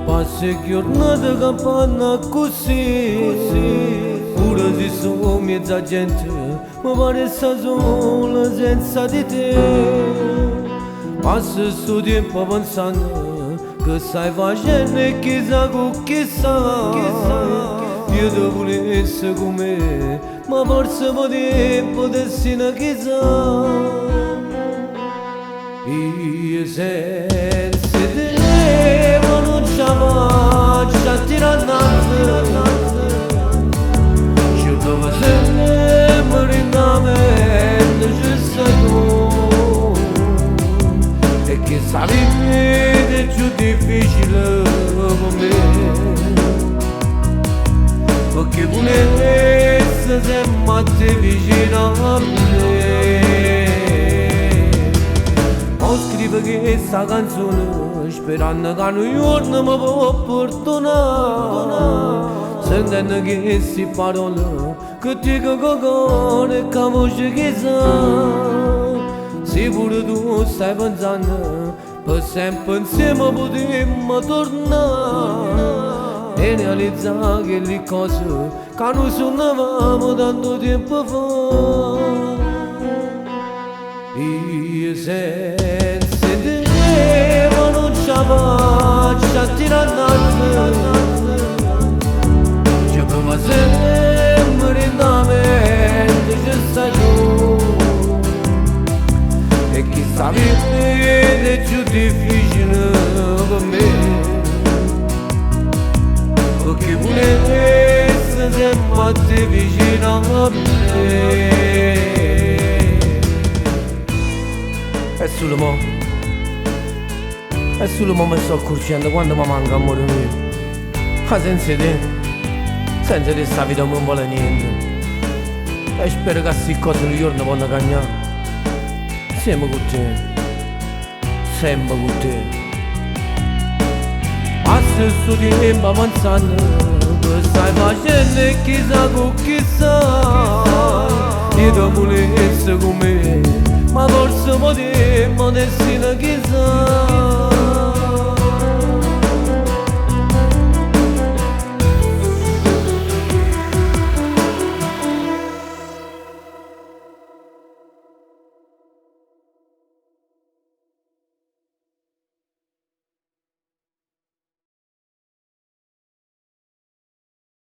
Passe giornata campana così pure se sono mezza gente mi pare sta sola senza di te. Passa sto tempo pensando che stai facendo e chissà con chissà. Io te volessi con me ma forse potessi ne chissà. Io senza te non ce la faccio a tirare innanzi. Ci devo sempre in la mente ci sei tu. E che sta vita è più difficile per me, perché volessi sempre te vicino a me. Scrivo questa canzone sperando che un giorno mi può perdonare, sentendo che queste parole che dico con cuore e che voce che sa. Se pure tu stai pensando per sempre insieme potremmo tornare e realizzare che le cose che non suonavamo tanto tempo fa. Io senza te non ce la faccio a tirare innanzi. Ci provo sempre in la mente ci stai tu. E che sta vita è più difficile per me, perché volessi sempre te vicino a me. E solo mo mi sto accorgendo quando mi manca amore mio. Ma senza te sta vita non vuole niente. E spero che queste cose un giorno possano cambiare. Sempre con te, sempre con te. Passa sto tempo pensando che stai facendo e chissà con chissà. Io te volessi con me ma forse potremmo essere chissà.